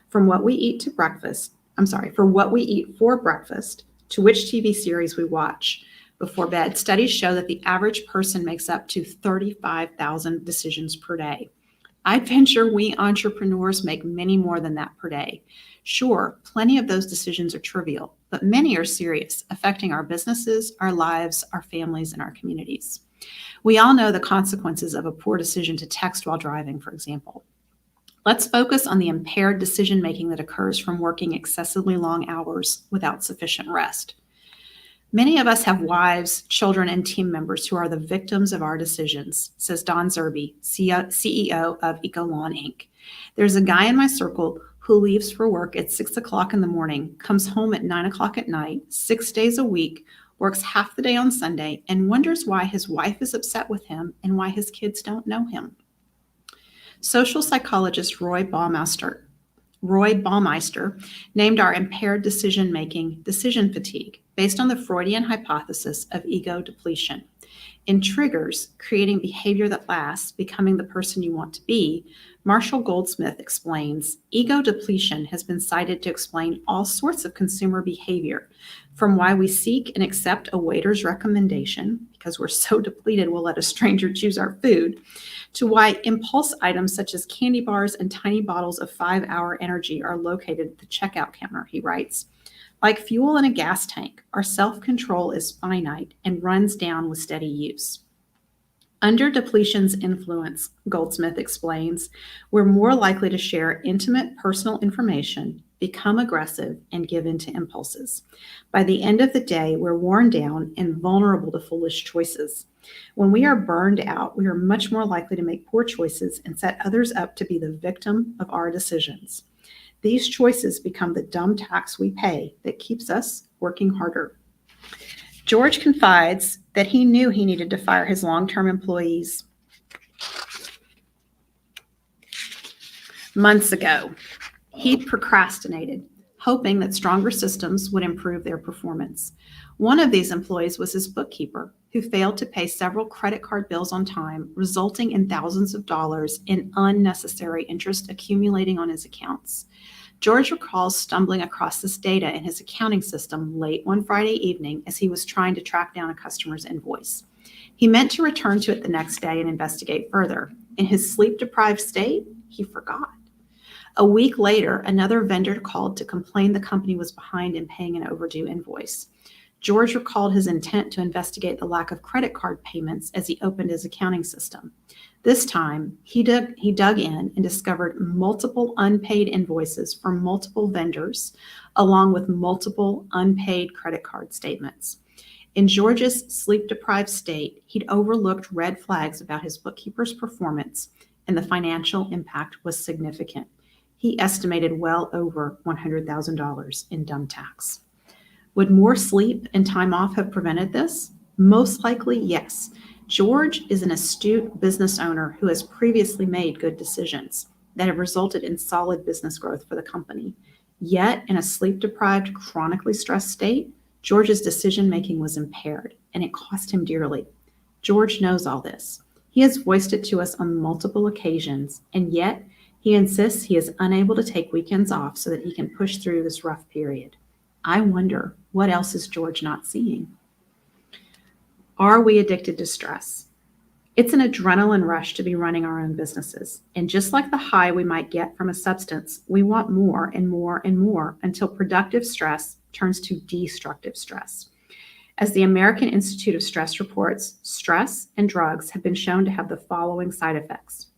For what we eat for breakfast, to which TV series we watch before bed, studies show that the average person makes up to 35,000 decisions per day. I venture we entrepreneurs make many more than that per day. Sure, plenty of those decisions are trivial, but many are serious, affecting our businesses, our lives, our families, and our communities. We all know the consequences of a poor decision to text while driving, for example. Let's focus on the impaired decision-making that occurs from working excessively long hours without sufficient rest. Many of us have wives, children, and team members who are the victims of our decisions, says Don Zerbe, CEO of EcoLawn Inc. There's a guy in my circle who leaves for work at 6 o'clock in the morning, comes home at 9 o'clock at night, 6 days a week, works half the day on Sunday, and wonders why his wife is upset with him and why his kids don't know him. Social psychologist Roy Baumeister named our impaired decision-making decision fatigue based on the Freudian hypothesis of ego depletion. In Triggers, Creating Behavior That Lasts, Becoming the Person You Want to Be, Marshall Goldsmith explains, ego depletion has been cited to explain all sorts of consumer behavior, from why we seek and accept a waiter's recommendation, because we're so depleted we'll let a stranger choose our food, to why impulse items such as candy bars and tiny bottles of 5-hour energy are located at the checkout counter, he writes. Like fuel in a gas tank, our self-control is finite and runs down with steady use. Under depletion's influence, Goldsmith explains, we're more likely to share intimate personal information, become aggressive, and give in to impulses. By the end of the day, we're worn down and vulnerable to foolish choices. When we are burned out, we are much more likely to make poor choices and set others up to be the victim of our decisions. These choices become the dumb tax we pay that keeps us working harder. George confides that he knew he needed to fire his long-term employees months ago. He procrastinated, hoping that stronger systems would improve their performance. One of these employees was his bookkeeper, who failed to pay several credit card bills on time, resulting in thousands of dollars in unnecessary interest accumulating on his accounts. George recalls stumbling across this data in his accounting system late one Friday evening as he was trying to track down a customer's invoice. He meant to return to it the next day and investigate further. In his sleep-deprived state, he forgot. A week later, another vendor called to complain the company was behind in paying an overdue invoice. George recalled his intent to investigate the lack of credit card payments as he opened his accounting system. This time, he dug in and discovered multiple unpaid invoices from multiple vendors, along with multiple unpaid credit card statements. In George's sleep-deprived state, he'd overlooked red flags about his bookkeeper's performance, and the financial impact was significant. He estimated well over $100,000 in dumb tax. Would more sleep and time off have prevented this? Most likely, yes. George is an astute business owner who has previously made good decisions that have resulted in solid business growth for the company. Yet, in a sleep-deprived, chronically stressed state, George's decision-making was impaired, and it cost him dearly. George knows all this. He He has voiced it to us on multiple occasions, and yet he insists he is unable to take weekends off so that he can push through this rough period. I wonder, what else is George not seeing? Are we addicted to stress? It's an adrenaline rush to be running our own businesses. And just like the high we might get from a substance, we want more and more and more until productive stress turns to destructive stress. As the American Institute of Stress reports, stress and drugs have been shown to have the following side effects: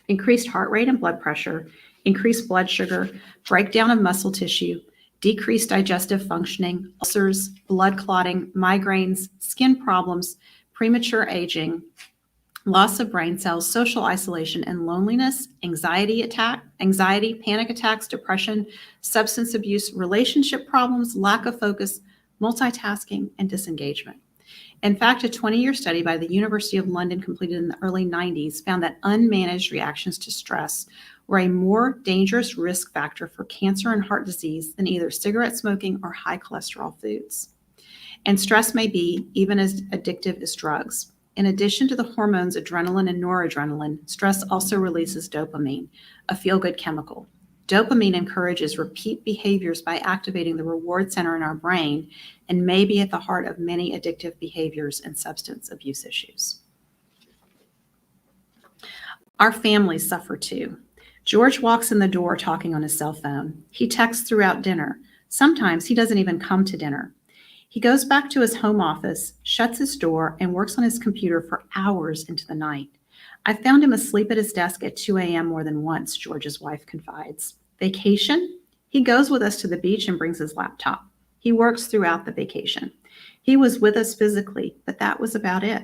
increased heart rate and blood pressure, increased blood sugar, breakdown of muscle tissue, decreased digestive functioning, ulcers, blood clotting, migraines, skin problems, premature aging, loss of brain cells, social isolation and loneliness, anxiety, panic attacks, depression, substance abuse, relationship problems, lack of focus, multitasking, and disengagement. In fact, a 20-year study by the University of London completed in the early 90s found that unmanaged reactions to stress were a more dangerous risk factor for cancer and heart disease than either cigarette smoking or high cholesterol foods. And stress may be even as addictive as drugs. In addition to the hormones adrenaline and noradrenaline, stress also releases dopamine, a feel-good chemical. Dopamine encourages repeat behaviors by activating the reward center in our brain and may be at the heart of many addictive behaviors and substance abuse issues. Our families suffer too. George walks in the door talking on his cell phone. He texts throughout dinner. Sometimes he doesn't even come to dinner. He goes back to his home office, shuts his door, and works on his computer for hours into the night. I found him asleep at his desk at 2 a.m. more than once, George's wife confides. Vacation? He goes with us to the beach and brings his laptop. He works throughout the vacation. He was with us physically, but that was about it.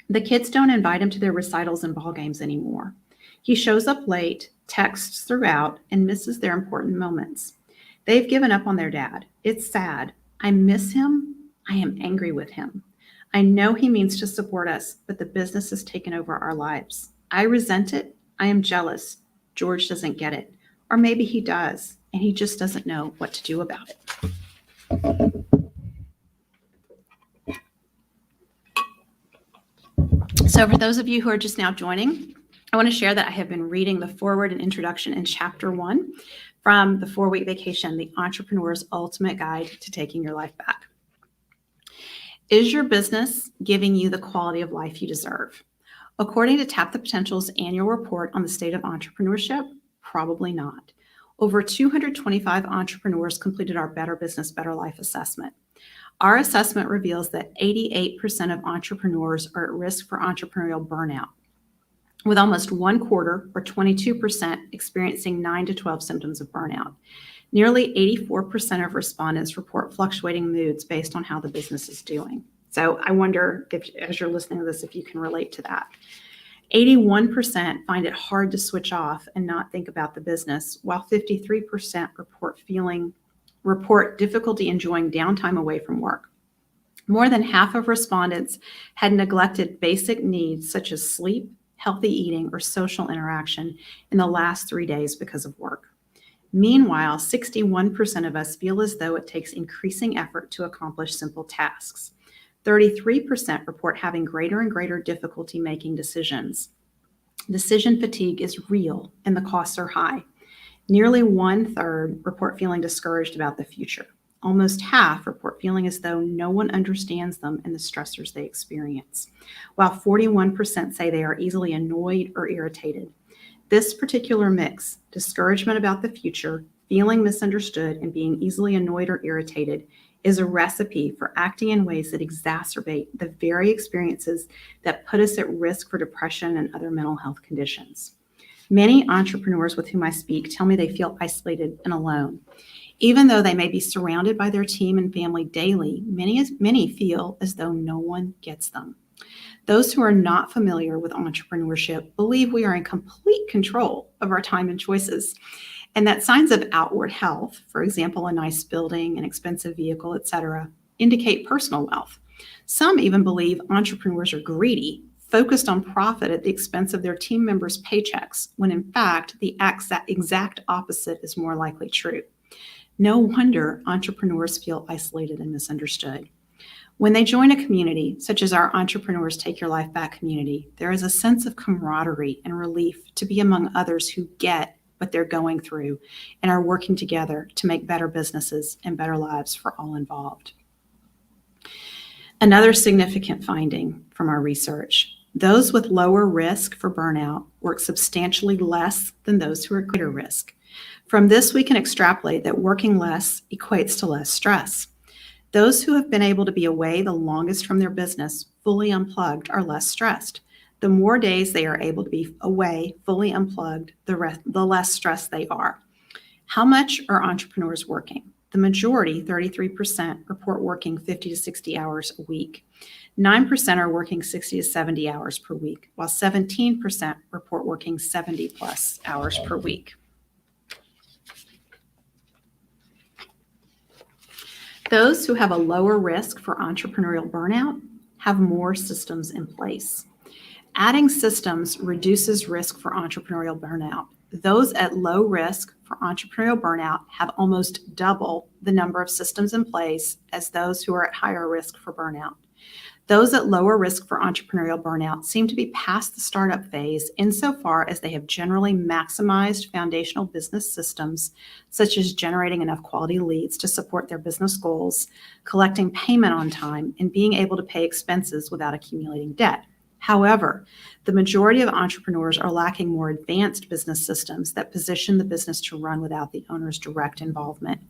The kids don't invite him to their recitals and ball games anymore. He shows up late, texts throughout, and misses their important moments. They've given up on their dad. It's sad. I miss him. I am angry with him. I know he means to support us, but the business has taken over our lives. I resent it. I am jealous. George doesn't get it. Or maybe he does, and he just doesn't know what to do about it. So for those of you who are just now joining, I want to share that I have been reading the foreword and introduction in Chapter 1 from the 4-Week Vacation, the Entrepreneur's Ultimate Guide to Taking Your Life Back. Is your business giving you the quality of life you deserve? According to Tap the Potential's annual report on the state of entrepreneurship, probably not. Over 225 entrepreneurs completed our Better Business, Better Life assessment. Our assessment reveals that 88% of entrepreneurs are at risk for entrepreneurial burnout, with almost 1/4 or 22% experiencing 9 to 12 symptoms of burnout. Nearly 84% of respondents report fluctuating moods based on how the business is doing. So I wonder if, as you're listening to this, if you can relate to that. 81% find it hard to switch off and not think about the business, while 53% report difficulty enjoying downtime away from work. More than half of respondents had neglected basic needs such as sleep, healthy eating, or social interaction in the last 3 days because of work. Meanwhile, 61% of us feel as though it takes increasing effort to accomplish simple tasks. 33% report having greater and greater difficulty making decisions. Decision fatigue is real and the costs are high. Nearly 1/3 report feeling discouraged about the future. Almost half report feeling as though no one understands them and the stressors they experience, while 41% say they are easily annoyed or irritated. This particular mix, discouragement about the future, feeling misunderstood, and being easily annoyed or irritated, is a recipe for acting in ways that exacerbate the very experiences that put us at risk for depression and other mental health conditions. Many entrepreneurs with whom I speak tell me they feel isolated and alone. Even though they may be surrounded by their team and family daily, many feel as though no one gets them. Those who are not familiar with entrepreneurship believe we are in complete control of our time and choices, and that signs of outward health, for example, a nice building, an expensive vehicle, etc., indicate personal wealth. Some even believe entrepreneurs are greedy, focused on profit at the expense of their team members' paychecks, when in fact, the exact opposite is more likely true. No wonder entrepreneurs feel isolated and misunderstood. When they join a community, such as our Entrepreneurs Take Your Life Back community, there is a sense of camaraderie and relief to be among others who get what they're going through and are working together to make better businesses and better lives for all involved. Another significant finding from our research: those with lower risk for burnout work substantially less than those who are at greater risk. From this, we can extrapolate that working less equates to less stress. Those who have been able to be away the longest from their business, fully unplugged, are less stressed. The more days they are able to be away, fully unplugged, the less stressed they are. How much are entrepreneurs working? The majority, 33%, report working 50 to 60 hours a week. 9% are working 60 to 70 hours per week, while 17% report working 70 plus hours per week. Those who have a lower risk for entrepreneurial burnout have more systems in place. Adding systems reduces risk for entrepreneurial burnout. Those at low risk for entrepreneurial burnout have almost double the number of systems in place as those who are at higher risk for burnout. Those at lower risk for entrepreneurial burnout seem to be past the startup phase insofar as they have generally maximized foundational business systems, such as generating enough quality leads to support their business goals, collecting payment on time, and being able to pay expenses without accumulating debt. However, the majority of entrepreneurs are lacking more advanced business systems that position the business to run without the owner's direct involvement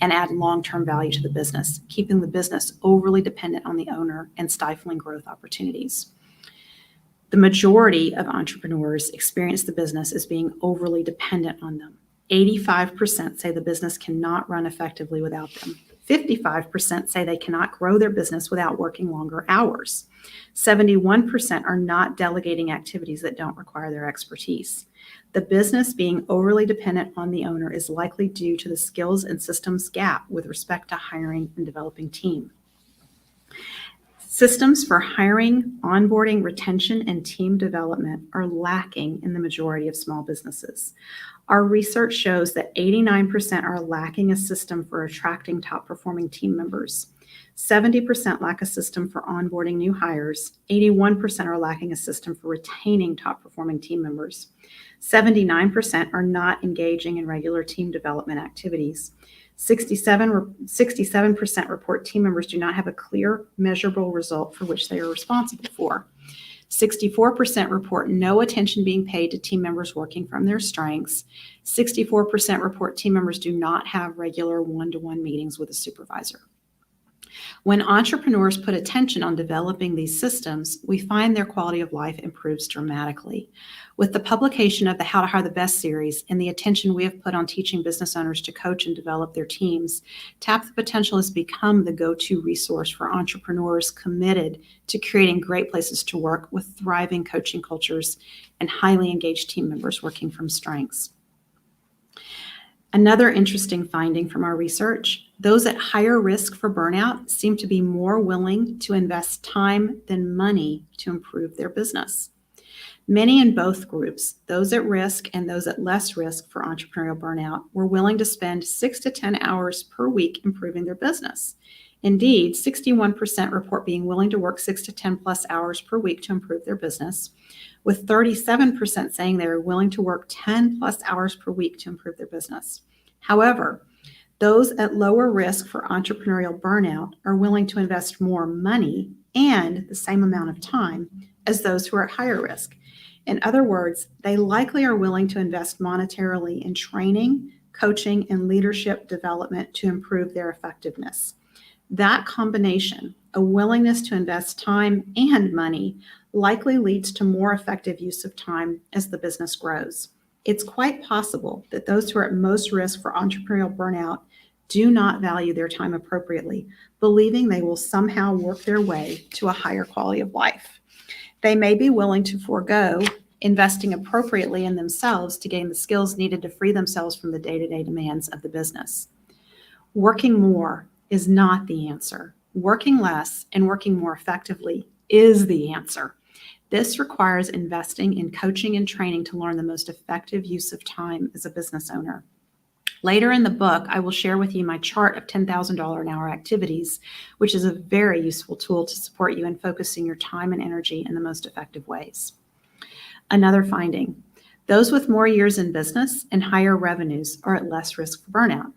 and add long-term value to the business, keeping the business overly dependent on the owner and stifling growth opportunities. The majority of entrepreneurs experience the business as being overly dependent on them. 85% say the business cannot run effectively without them. 55% say they cannot grow their business without working longer hours. 71% are not delegating activities that don't require their expertise. The business being overly dependent on the owner is likely due to the skills and systems gap with respect to hiring and developing team. Systems for hiring, onboarding, retention, and team development are lacking in the majority of small businesses. Our research shows that 89% are lacking a system for attracting top-performing team members. 70% lack a system for onboarding new hires. 81% are lacking a system for retaining top-performing team members. 79% are not engaging in regular team development activities. 67% report team members do not have a clear, measurable result for which they are responsible for. 64% report no attention being paid to team members working from their strengths. 64% report team members do not have regular one-to-one meetings with a supervisor. When entrepreneurs put attention on developing these systems, we find their quality of life improves dramatically. With the publication of the How to Hire the Best series and the attention we have put on teaching business owners to coach and develop their teams, Tap the Potential has become the go-to resource for entrepreneurs committed to creating great places to work with thriving coaching cultures and highly engaged team members working from strengths. Another interesting finding from our research: those at higher risk for burnout seem to be more willing to invest time than money to improve their business. Many in both groups, those at risk and those at less risk for entrepreneurial burnout, were willing to spend 6 to 10 hours per week improving their business. Indeed, 61% report being willing to work 6 to 10 plus hours per week to improve their business, with 37% saying they are willing to work 10 plus hours per week to improve their business. However, those at lower risk for entrepreneurial burnout are willing to invest more money and the same amount of time as those who are at higher risk. In other words, they likely are willing to invest monetarily in training, coaching, and leadership development to improve their effectiveness. That combination, a willingness to invest time and money, likely leads to more effective use of time as the business grows. It's quite possible that those who are at most risk for entrepreneurial burnout do not value their time appropriately, believing they will somehow work their way to a higher quality of life. They may be willing to forego investing appropriately in themselves to gain the skills needed to free themselves from the day-to-day demands of the business. Working more is not the answer. Working less and working more effectively is the answer. This requires investing in coaching and training to learn the most effective use of time as a business owner. Later in the book, I will share with you my chart of $10,000 an hour activities, which is a very useful tool to support you in focusing your time and energy in the most effective ways. Another finding, those with more years in business and higher revenues are at less risk for burnout.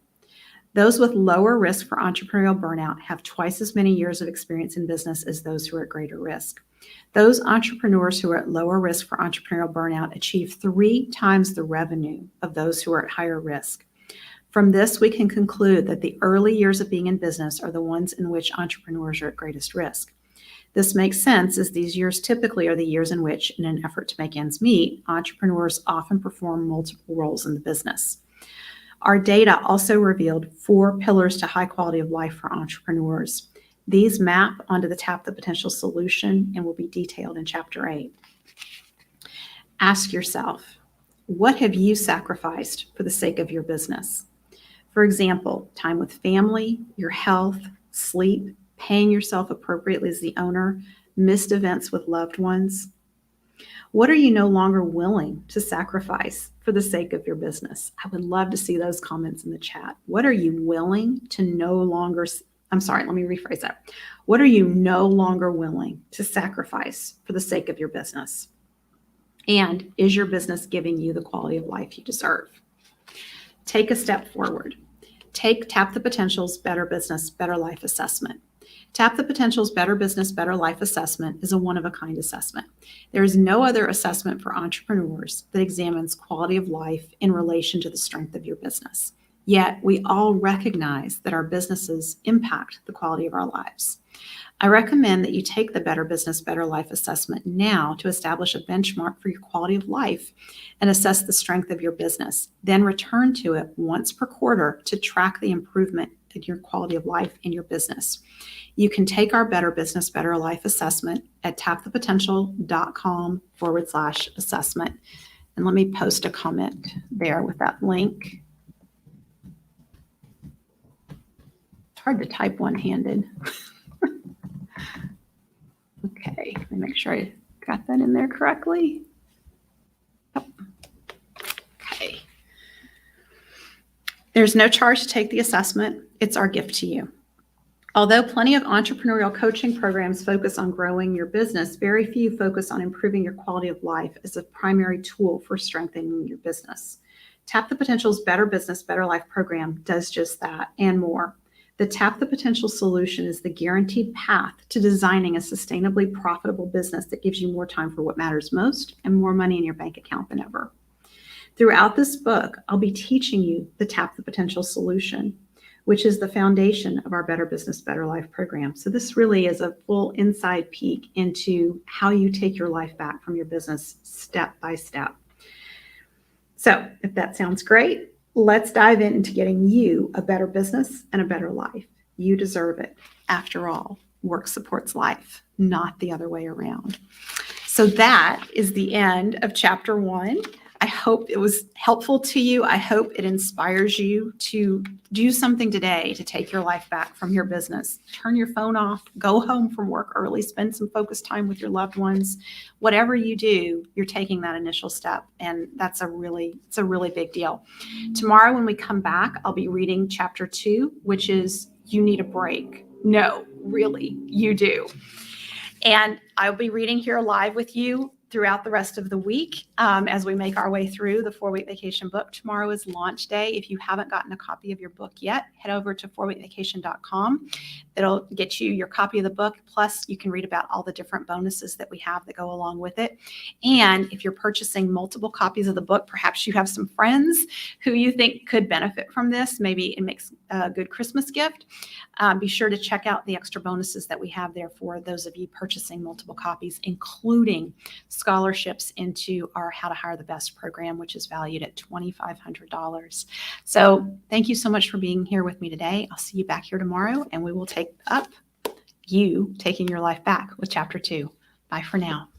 Those with lower risk for entrepreneurial burnout have twice as many years of experience in business as those who are at greater risk. Those entrepreneurs who are at lower risk for entrepreneurial burnout achieve 3 times the revenue of those who are at higher risk. From this, we can conclude that the early years of being in business are the ones in which entrepreneurs are at greatest risk. This makes sense, as these years typically are the years in which, in an effort to make ends meet, entrepreneurs often perform multiple roles in the business. Our data also revealed 4 pillars to high quality of life for entrepreneurs. These map onto the Tap the Potential solution and will be detailed in Chapter 8. Ask yourself, what have you sacrificed for the sake of your business? For example, time with family, your health, sleep, paying yourself appropriately as the owner, missed events with loved ones. What are you no longer willing to sacrifice for the sake of your business? I would love to see those comments in the chat. What are you willing to no longer, let me rephrase that. What are you no longer willing to sacrifice for the sake of your business? And is your business giving you the quality of life you deserve? Take a step forward. Take Tap the Potential's Better Business, Better Life assessment. Tap the Potential's Better Business, Better Life assessment is a one-of-a-kind assessment. There is no other assessment for entrepreneurs that examines quality of life in relation to the strength of your business. Yet, we all recognize that our businesses impact the quality of our lives. I recommend that you take the Better Business, Better Life assessment now to establish a benchmark for your quality of life and assess the strength of your business. Then return to it once per quarter to track the improvement in your quality of life in your business. You can take our Better Business, Better Life assessment at tapthepotential.com/assessment. And let me post a comment there with that link. It's hard to type one-handed. Okay, let me make sure I got that in there correctly. Oh. Okay. There's no charge to take the assessment. It's our gift to you. Although plenty of entrepreneurial coaching programs focus on growing your business, very few focus on improving your quality of life as a primary tool for strengthening your business. Tap the Potential's Better Business, Better Life program does just that and more. The Tap the Potential solution is the guaranteed path to designing a sustainably profitable business that gives you more time for what matters most and more money in your bank account than ever. Throughout this book, I'll be teaching you the Tap the Potential solution, which is the foundation of our Better Business, Better Life program. So this really is a full inside peek into how you take your life back from your business step by step. So if that sounds great, let's dive into getting you a better business and a better life. You deserve it. After all, work supports life, not the other way around. So that is the end of Chapter 1. I hope it was helpful to you. I hope it inspires you to do something today to take your life back from your business. Turn your phone off, go home from work early, spend some focused time with your loved ones. Whatever you do, you're taking that initial step, and it's a really big deal. Tomorrow when we come back, I'll be reading Chapter 2, which is You Need a Break. No, really, you do. And I'll be reading here live with you throughout the rest of the week as we make our way through the 4-Week Vacation book. Tomorrow is launch day. If you haven't gotten a copy of your book yet, head over to 4weekvacation.com. It'll get you your copy of the book. Plus, you can read about all the different bonuses that we have that go along with it. And if you're purchasing multiple copies of the book, perhaps you have some friends who you think could benefit from this. Maybe it makes a good Christmas gift. Be sure to check out the extra bonuses that we have there for those of you purchasing multiple copies, including scholarships into our How to Hire the Best program, which is valued at $2,500. So thank you so much for being here with me today. I'll see you back here tomorrow, and we will take up you taking your life back with Chapter 2. Bye for now.